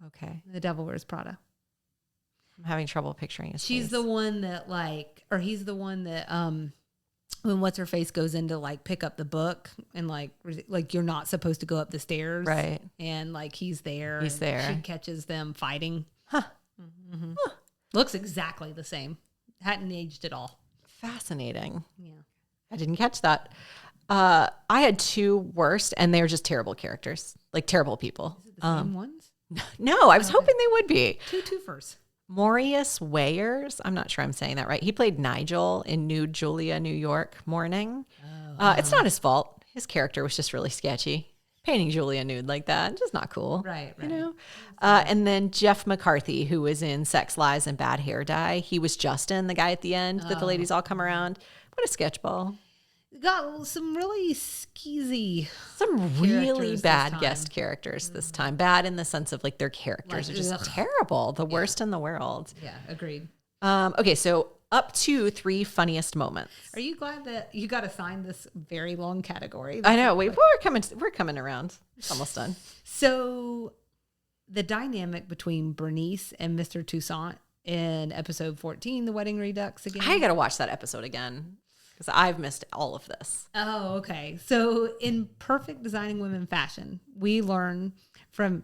Okay. The Devil Wears Prada. I'm having trouble picturing his She's face. the one that he's the one that when what's her face goes in to like pick up the book and like you're not supposed to go up the stairs, right? And like he's there. She catches them fighting. Huh. Mm-hmm. Huh. Looks exactly the same. Hadn't aged at all. Fascinating. Yeah, I didn't catch that. I had 2 worst, and they're just terrible characters, like terrible people. Is it the same ones? No, I was hoping they would be. 2 twofers. Maurice Wayers, I'm not sure I'm saying that right. He played Nigel in Nude Julia, New York Morning. It's not his fault. His character was just really sketchy. Painting Julia nude like that, just not cool. Right. You know? And then Jeff McCarthy, who was in Sex, Lies, and Bad Hair Dye. He was Justin, the guy at the end that the ladies all come around. What a sketchball. Got some really skeezy, some really bad guest characters this time. Bad in the sense of like their characters are just terrible, the worst in the world. Yeah, agreed. Okay, so up to 3 funniest moments. Are you glad that you got assigned this very long category? I know. We're coming around. It's almost done. So the dynamic between Bernice and Mr. Toussaint in episode 14, The Wedding Redux again. I got to watch that episode again. Because I've missed all of this. Oh, okay. So in perfect Designing Women fashion, we learn from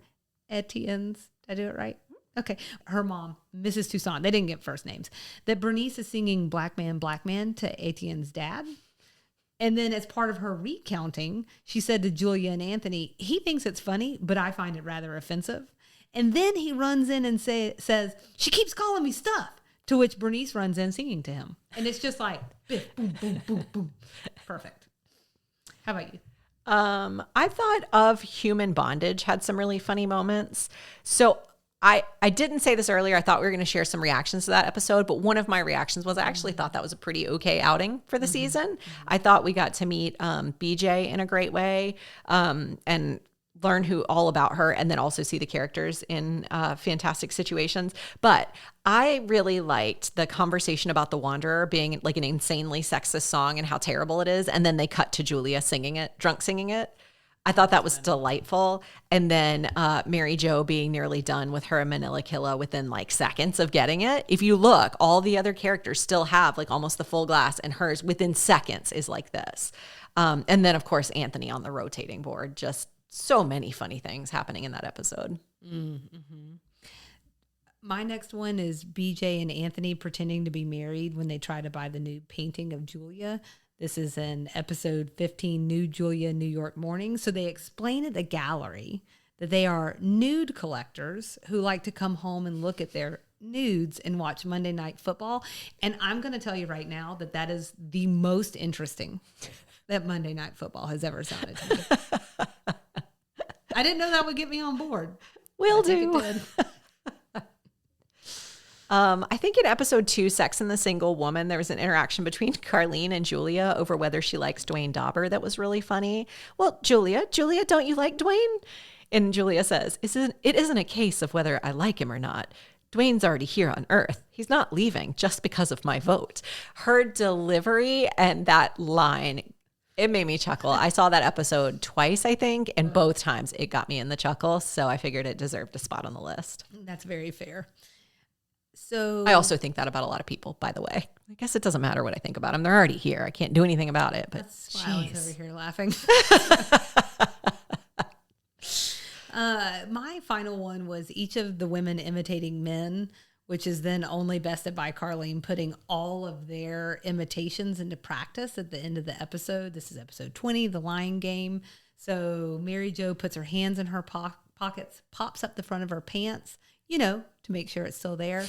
Etienne's, did I do it right? Okay. Her mom, Mrs. Toussaint, they didn't get first names, that Bernice is singing Black Man to Etienne's dad. And then as part of her recounting, she said to Julia and Anthony, he thinks it's funny, but I find it rather offensive. And then he runs in and says, she keeps calling me stuff. To which Bernice runs in singing to him. And it's just like, biff, boom, boom, boom, boom. Perfect. How about you? I thought of Human Bondage had some really funny moments. So I didn't say this earlier. I thought we were going to share some reactions to that episode, but one of my reactions was I actually thought that was a pretty okay outing for the season. I thought we got to meet BJ in a great way, and learn all about her, and then also see the characters in fantastic situations. But I really liked the conversation about The Wanderer being like an insanely sexist song and how terrible it is. And then they cut to Julia singing it, drunk singing it. I thought that was delightful. And then Mary Jo being nearly done with her Manila Killa within like seconds of getting it. If you look, all the other characters still have like almost the full glass, and hers within seconds is like this. And then, of course, Anthony on the rotating board. Just so many funny things happening in that episode. Mm-hmm. My next one is BJ and Anthony pretending to be married when they try to buy the new painting of Julia. This is in episode 15, New Julia, New York Morning. So they explain at the gallery that they are nude collectors who like to come home and look at their nudes and watch Monday Night Football. And I'm going to tell you right now that is the most interesting that Monday Night Football has ever sounded to me. I didn't know that would get me on board. Will do. I think in episode 2, Sex and the Single Woman, there was an interaction between Carlene and Julia over whether she likes Dwayne Dauber that was really funny. Well, Julia, don't you like Dwayne? And Julia says, it isn't a case of whether I like him or not. Dwayne's already here on Earth. He's not leaving just because of my vote. Her delivery and that line, it made me chuckle. I saw that episode twice, I think, and both times it got me in the chuckle. So I figured it deserved a spot on the list. That's very fair. So I also think that about a lot of people, by the way. I guess it doesn't matter what I think about them. They're already here. I can't do anything about it. But that's why I was over here laughing. My final one was each of the women imitating men, which is then only bested by Carlene putting all of their imitations into practice at the end of the episode. This is episode 20, The Lying Game. So Mary Jo puts her hands in her pockets, pops up the front of her pants, to make sure it's still there.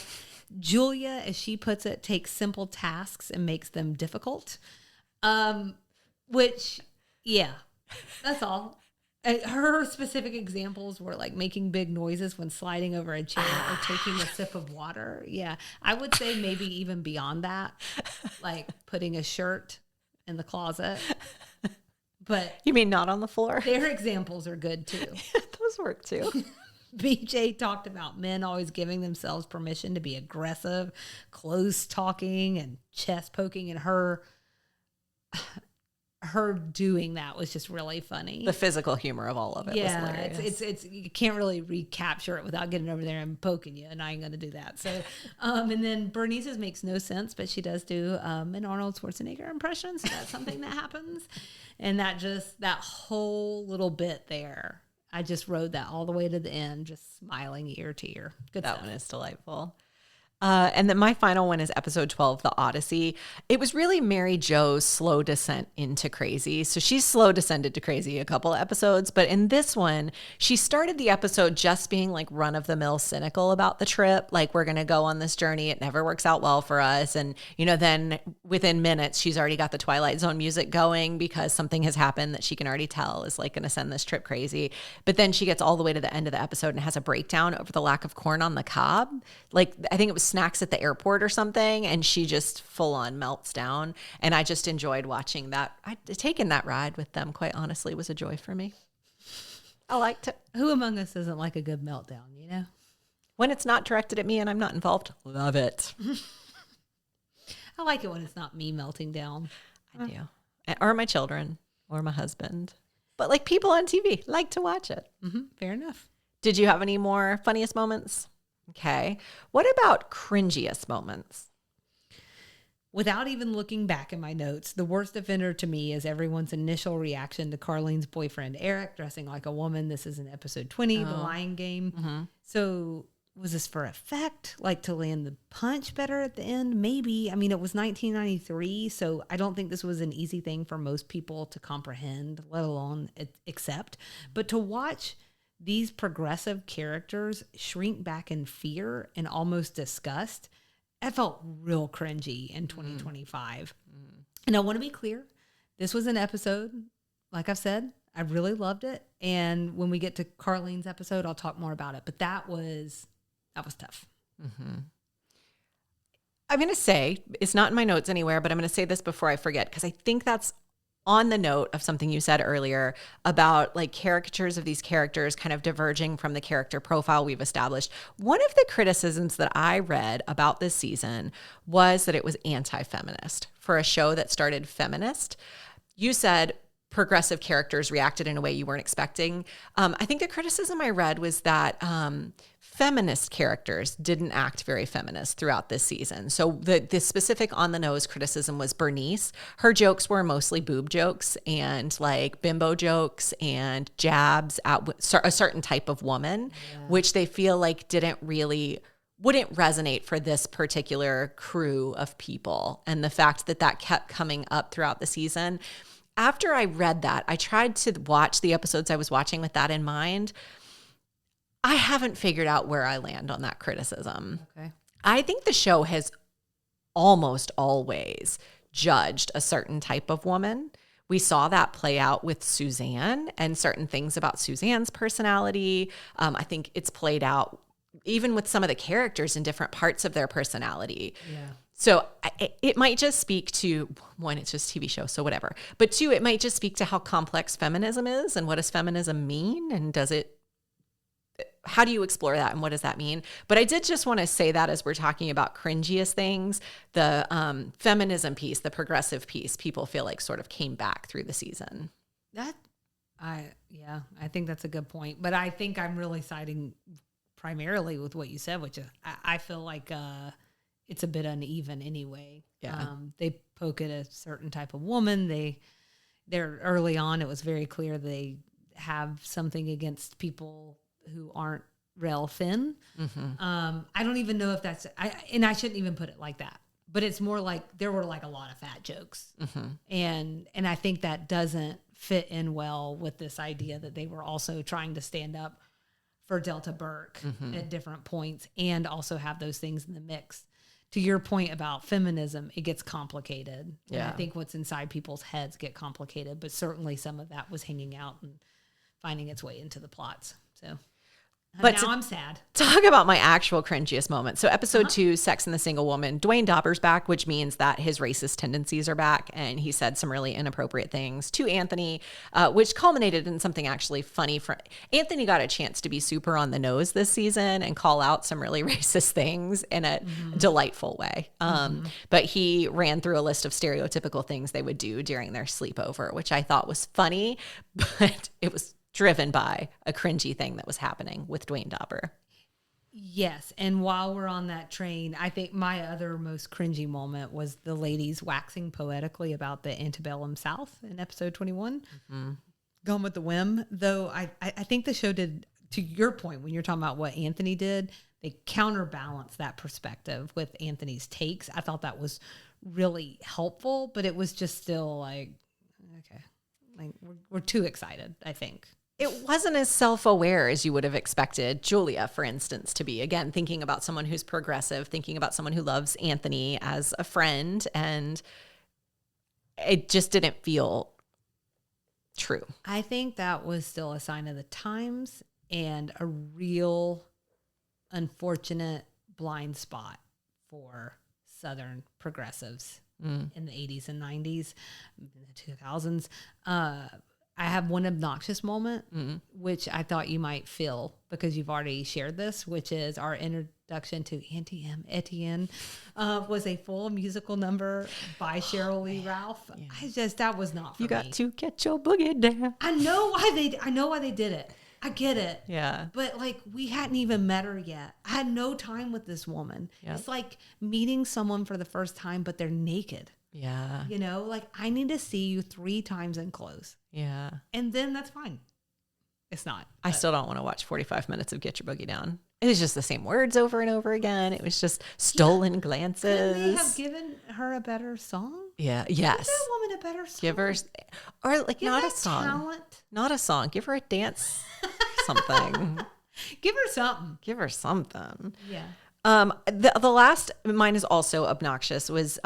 Julia, as she puts it, takes simple tasks and makes them difficult. Which, yeah, that's all. Her specific examples were like making big noises when sliding over a chair or taking a sip of water. Yeah, I would say maybe even beyond that, like putting a shirt in the closet. But you mean not on the floor? Their examples are good too. Those work too. BJ talked about men always giving themselves permission to be aggressive, close talking and chest poking, and her doing that was just really funny. The physical humor of all of it was hilarious. It's you can't really recapture it without getting over there and poking you, and I ain't gonna do that. So, and then Bernice's makes no sense, but she does do an Arnold Schwarzenegger impression, so that's something that happens, and that whole little bit there, I just rode that all the way to the end, just smiling ear to ear. Good that stuff. One is delightful. And then my final one is episode 12, The Odyssey. It was really Mary Jo's slow descent into crazy. So she's slow descended to crazy a couple of episodes, but in this one, she started the episode just being like run of the mill cynical about the trip. Like, we're going to go on this journey. It never works out well for us. And, then within minutes, she's already got the Twilight Zone music going because something has happened that she can already tell is like going to send this trip crazy. But then she gets all the way to the end of the episode and has a breakdown over the lack of corn on the cob. Like, I think it was snacks at the airport or something, and she just full on melts down. And I just enjoyed watching that. Taking that ride with them, quite honestly, was a joy for me. I liked it. Who among us doesn't like a good meltdown, When it's not directed at me and I'm not involved, love it. I like it when it's not me melting down. I do. Or my children or my husband. But like people on TV like to watch it. Mm-hmm. Fair enough. Did you have any more funniest moments? Okay. What about cringiest moments? Without even looking back in my notes, the worst offender to me is everyone's initial reaction to Carlene's boyfriend, Eric, dressing like a woman. This is in episode 20, The Lying Game. Mm-hmm. So was this for effect, like to land the punch better at the end? Maybe. I mean, it was 1993, so I don't think this was an easy thing for most people to comprehend, let alone accept. But to watch these progressive characters shrink back in fear and almost disgust, that felt real cringy in 2025. And I want to be clear, this was an episode, like I've said, I really loved it. And when we get to Carlene's episode, I'll talk more about it. But that was tough. I'm going to say, it's not in my notes anywhere, but I'm going to say this before I forget, because I think that's on the note of something you said earlier about like caricatures of these characters kind of diverging from the character profile we've established. One of the criticisms that I read about this season was that it was anti-feminist for a show that started feminist. You said progressive characters reacted in a way you weren't expecting. I think the criticism I read was that feminist characters didn't act very feminist throughout this season. So the specific on the nose criticism was Bernice. Her jokes were mostly boob jokes and like bimbo jokes and jabs at a certain type of woman, which they feel like wouldn't resonate for this particular crew of people. And the fact that kept coming up throughout the season. After I read that, I tried to watch the episodes I was watching with that in mind. I haven't figured out where I land on that criticism. Okay. I think the show has almost always judged a certain type of woman. We saw that play out with Suzanne and certain things about Suzanne's personality. I think it's played out even with some of the characters in different parts of their personality. Yeah. So it might just speak to, one, it's just a TV show, so whatever. But two, it might just speak to how complex feminism is and what does feminism mean and how do you explore that and what does that mean? But I did just want to say that as we're talking about cringiest things, the feminism piece, the progressive piece, people feel like sort of came back through the season. I think that's a good point. But I think I'm really siding primarily with what you said, which is I feel like it's a bit uneven anyway. Yeah. They poke at a certain type of woman. They're early on, it was very clear they have something against people who aren't real thin. I don't even know if that's, I shouldn't even put it like that, but it's more like there were like a lot of fat jokes. And I think that doesn't fit in well with this idea that they were also trying to stand up for Delta Burke at different points and also have those things in the mix. To your point about feminism, it gets complicated. And I think what's inside people's heads get complicated, but certainly some of that was hanging out and finding its way into the plots. So, but now I'm sad. Talk about my actual cringiest moment. So episode 2, Sex and the Single Woman, Dwayne Dauber's back, which means that his racist tendencies are back. And he said some really inappropriate things to Anthony, which culminated in something actually funny. Anthony got a chance to be super on the nose this season and call out some really racist things in a delightful way. But he ran through a list of stereotypical things they would do during their sleepover, which I thought was funny, but it was driven by a cringy thing that was happening with Dwayne Dauber. Yes. And while we're on that train, I think my other most cringy moment was the ladies waxing poetically about the antebellum South in episode 21. Going with the whim. Though I think the show did, to your point, when you're talking about what Anthony did, they counterbalanced that perspective with Anthony's takes. I thought that was really helpful, but it was just still like, okay, like we're too excited, I think. It wasn't as self-aware as you would have expected Julia, for instance, to be. Again, thinking about someone who's progressive, thinking about someone who loves Anthony as a friend, and it just didn't feel true. I think that was still a sign of the times and a real unfortunate blind spot for Southern progressives in the 80s and 90s, in the 2000s. I have one obnoxious moment, which I thought you might feel because you've already shared this, which is our introduction to Auntie M. Etienne was a full musical number by Cheryl Lee Ralph. Yeah. That was not for me. You got to get your boogie down. I know why they did it. I get it. Yeah. But like, we hadn't even met her yet. I had no time with this woman. Yep. It's like meeting someone for the first time, but they're naked. Yeah. You know, like I need to see you 3 times in clothes. Yeah. And then that's fine. It's not. I still don't want to watch 45 minutes of Get Your Boogie Down. It was just the same words over and over again. It was just stolen glances. Couldn't they have given her a better song? Yeah. Yes. Give that woman a better song. Give her, or like Give not a that song. talent. Not a song. Give her a dance. Something. Give her something. Give her something. Yeah. The last, mine is also obnoxious, was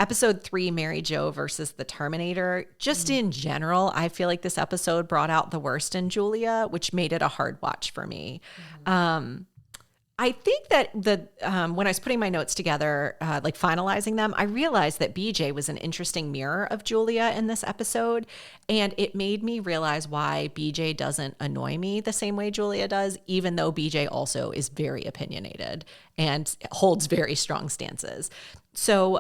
episode 3, Mary Jo versus the Terminator. Just in general, I feel like this episode brought out the worst in Julia, which made it a hard watch for me. I think that when I was putting my notes together, like finalizing them, I realized that BJ was an interesting mirror of Julia in this episode. And it made me realize why BJ doesn't annoy me the same way Julia does, even though BJ also is very opinionated and holds very strong stances. So,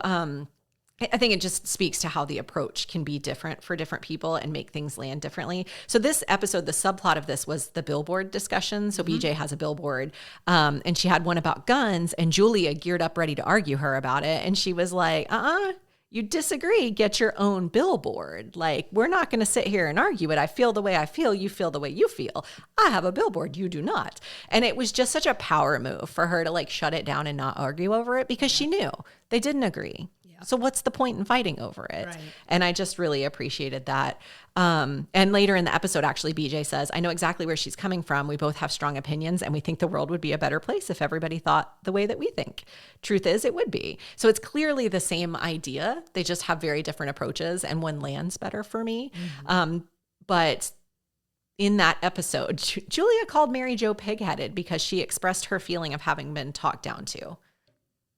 I think it just speaks to how the approach can be different for different people and make things land differently. So this episode, the subplot of this was the billboard discussion. So BJ has a billboard and she had one about guns, and Julia geared up ready to argue her about it. And she was like, you disagree, get your own billboard. Like, we're not going to sit here and argue it. I feel the way I feel. You feel the way you feel. I have a billboard. You do not. And it was just such a power move for her to like shut it down and not argue over it, because she knew they didn't agree. So what's the point in fighting over it? Right. And I just really appreciated that. And later in the episode, actually, BJ says, I know exactly where she's coming from. We both have strong opinions, and we think the world would be a better place if everybody thought the way that we think. Truth is, it would be. So it's clearly the same idea. They just have very different approaches, and one lands better for me. But in that episode, Julia called Mary Jo pig-headed because she expressed her feeling of having been talked down to.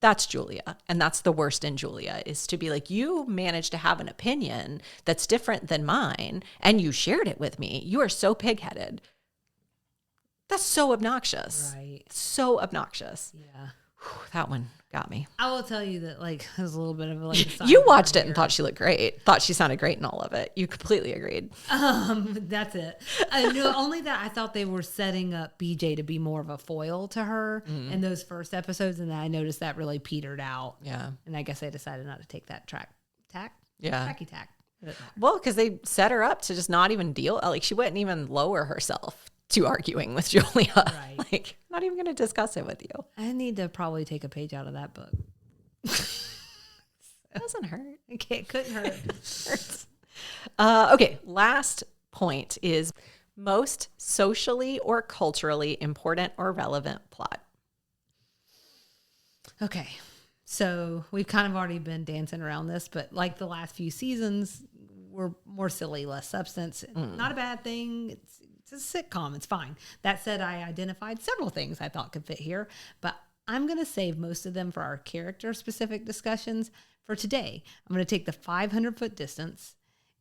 That's Julia. And that's the worst in Julia, is to be like, you managed to have an opinion that's different than mine, and you shared it with me. You are so pig-headed. That's so obnoxious. Right. So obnoxious. Yeah. Whew, that one got me. I will tell you that, like, it was a little bit of like you watched it and thought she looked great. Thought she sounded great in all of it. You completely agreed. That's it. No, only that I thought they were setting up BJ to be more of a foil to her in those first episodes, and then I noticed that really petered out. Yeah. And I guess I decided not to take that tack. Yeah. Tracky tack. Well, because they set her up to just not even deal. Like, she wouldn't even lower herself to arguing with Julia. Right. Like, not even going to discuss it with you. I need to probably take a page out of that book. It doesn't hurt. It couldn't hurt. It hurts. Okay, last point is most socially or culturally important or relevant plot. Okay, so we've kind of already been dancing around this, but like the last few seasons were more silly, less substance. Not a bad thing. It's a sitcom. It's fine. That said, I identified several things I thought could fit here, but I'm going to save most of them for our character-specific discussions. For today, I'm going to take the 500-foot distance,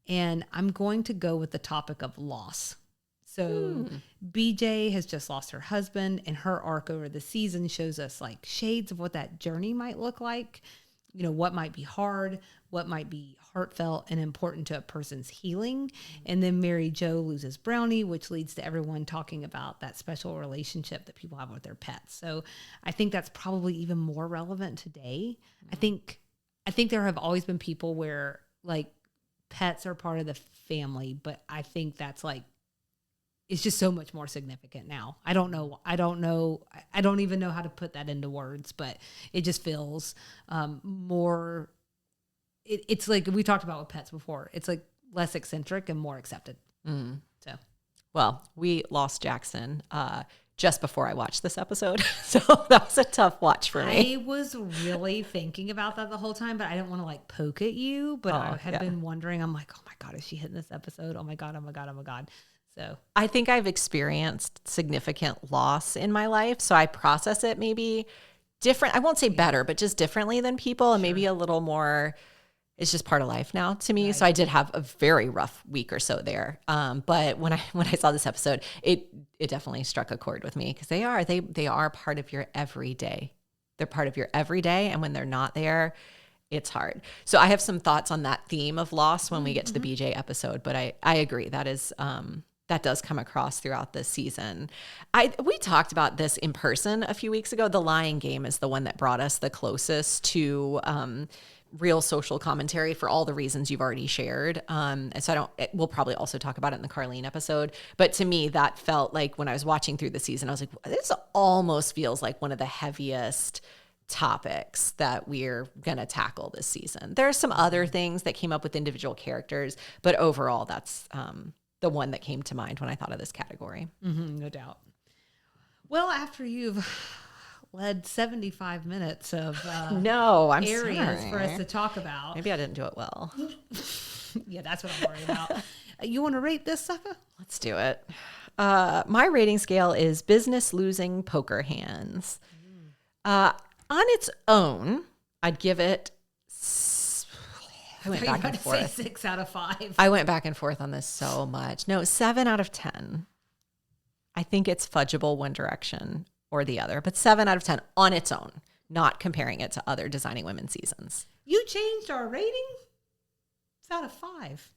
and I'm going to go with the topic of loss. So BJ has just lost her husband, and her arc over the season shows us like shades of what that journey might look like. You know, what might be hard, what might be heartfelt and important to a person's healing. And then Mary Jo loses Brownie, which leads to everyone talking about that special relationship that people have with their pets. So I think that's probably even more relevant today. I think there have always been people where like pets are part of the family, but I think that's like, it's just so much more significant now. I don't even know how to put that into words, but it just feels more, it's like we talked about with pets before. It's like less eccentric and more accepted. So, well, we lost Jackson just before I watched this episode. So that was a tough watch for me. I was really thinking about that the whole time, but I didn't want to like poke at you, but I had been wondering, I'm like, oh my God, is she hitting this episode? Oh my God, oh my God, oh my God. So I think I've experienced significant loss in my life. So I process it maybe different. I won't say better, but just differently than people, and maybe a little more. It's just part of life now to me. Right. So I did have a very rough week or so there. But when I saw this episode, it definitely struck a chord with me, because they are part of your everyday. They're part of your everyday. And when they're not there, it's hard. So I have some thoughts on that theme of loss when we get to the BJ episode, but I agree that is, that does come across throughout this season. We talked about this in person a few weeks ago. The Lying Game is the one that brought us the closest to real social commentary for all the reasons you've already shared. And so we'll probably also talk about it in the Carlene episode. But to me, that felt like when I was watching through the season, I was like, this almost feels like one of the heaviest topics that we're going to tackle this season. There are some other things that came up with individual characters, but overall, that's the one that came to mind when I thought of this category. Mm-hmm, no doubt. Well, after you've led 75 minutes of I'm areas sorry. for us to talk about. Maybe I didn't do it well. Yeah, that's what I'm worried about. You want to rate this sucker? Let's do it. My rating scale is business losing poker hands. On its own, I'd give it. I went back and forth. Say 6 out of 5. I went back and forth on this so much. No, 7 out of 10. I think it's fudgeable one direction or the other, but 7 out of 10 on its own, not comparing it to other Designing Women seasons. You changed our rating? It's out of 5.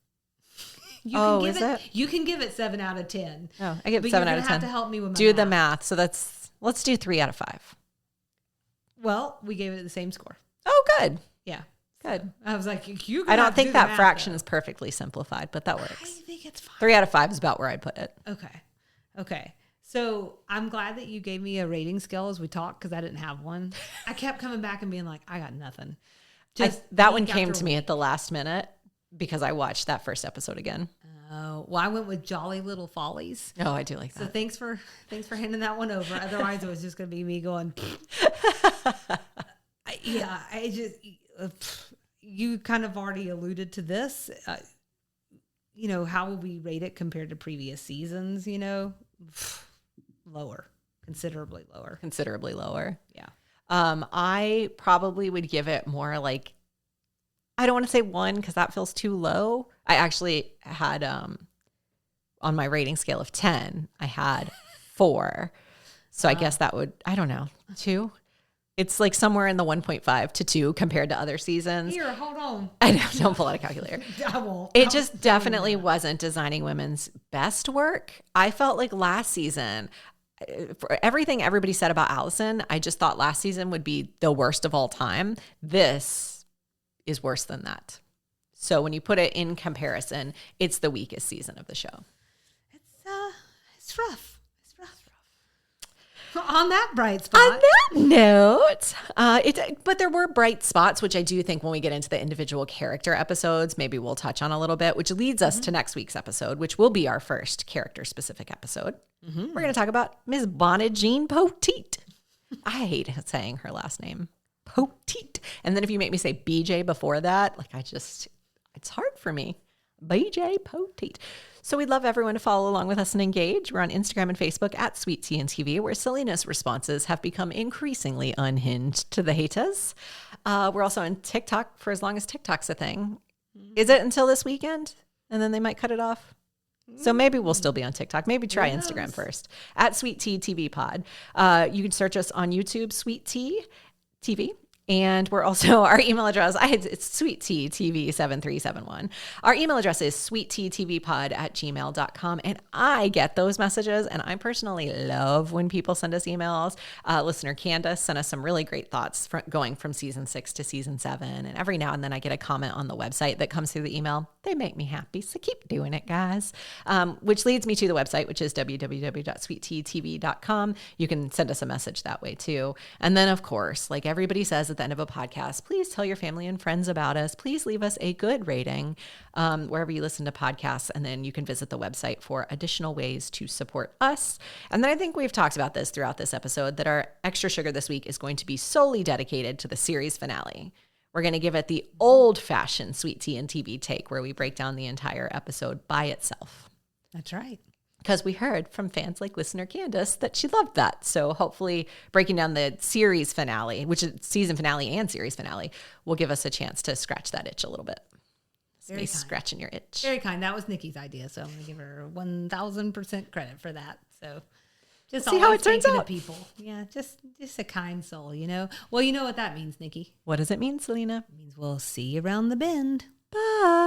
You can give it 7 out of 10. Oh, I give it 7 out of 10. Have to help me with my do the math. So let's do 3 out of 5. Well, we gave it the same score. Oh, good. Yeah. Good. So I was like, I don't think that fraction is perfectly simplified, but that works. I think it's fine. 3 out of 5 is about where I'd put it. Okay. So I'm glad that you gave me a rating scale as we talked, because I didn't have one. I kept coming back and being like, I got nothing. That one came to me at the last minute because I watched that first episode again. Oh, well, I went with Jolly Little Follies. Oh, I do like that. So thanks for handing that one over. Otherwise, it was just going to be me going. You kind of already alluded to this. How will we rate it compared to previous seasons? Lower, considerably lower. Yeah. I probably would give it more like, I don't want to say 1 because that feels too low. I actually had, on my rating scale of 10, I had 4. So I guess that would, I don't know, 2. It's like somewhere in the 1.5 to 2 compared to other seasons. Here, hold on. I know, don't pull out a calculator. I won't. It just definitely wasn't Designing Women's best work. I felt like last season, for everything everybody said about Allison, I just thought last season would be the worst of all time. This is worse than that. So when you put it in comparison, it's the weakest season of the show. It's rough. On that bright spot. On that note, but there were bright spots, which I do think when we get into the individual character episodes, maybe we'll touch on a little bit, which leads us to next week's episode, which will be our first character-specific episode. Mm-hmm. We're going to talk about Ms. Bonnet Jean Poteet. I hate saying her last name, Poteet. And then if you make me say BJ before that, it's hard for me. BJ Poteet. So we'd love everyone to follow along with us and engage. We're on Instagram and Facebook at Sweet Tea and TV, where silliness responses have become increasingly unhinged to the haters. We're also on TikTok for as long as TikTok's a thing. Is it until this weekend? And then they might cut it off. So maybe we'll still be on TikTok. Maybe try Instagram first at Sweet Tea TV Pod. You can search us on YouTube, Sweet Tea TV. And we're also, our email address, it's sweettv7371. Our email address is sweetttvpod@gmail.com. And I get those messages, and I personally love when people send us emails. Listener Candace sent us some really great thoughts going from season 6 to season 7. And every now and then I get a comment on the website that comes through the email. They make me happy, so keep doing it, guys. Which leads me to the website, which is www.sweettv.com. You can send us a message that way too. And then, of course, like everybody says at the end of a podcast, please tell your family and friends about us. Please leave us a good rating wherever you listen to podcasts. And then you can visit the website for additional ways to support us. And then I think we've talked about this throughout this episode, that our extra sugar this week is going to be solely dedicated to the series finale. We're going to give it the old-fashioned Sweet Tea and TV take, where we break down the entire episode by itself. That's right. Because we heard from fans like listener Candace that she loved that. So hopefully breaking down the series finale, which is season finale and series finale, will give us a chance to scratch that itch a little bit. Very kind. Scratching your itch. Very kind. That was Nikki's idea, so I'm going to give her 1,000% credit for that. So just see how it turns out. People. Yeah, just a kind soul, Well, you know what that means, Nikki. What does it mean, Selena? It means we'll see you around the bend. Bye.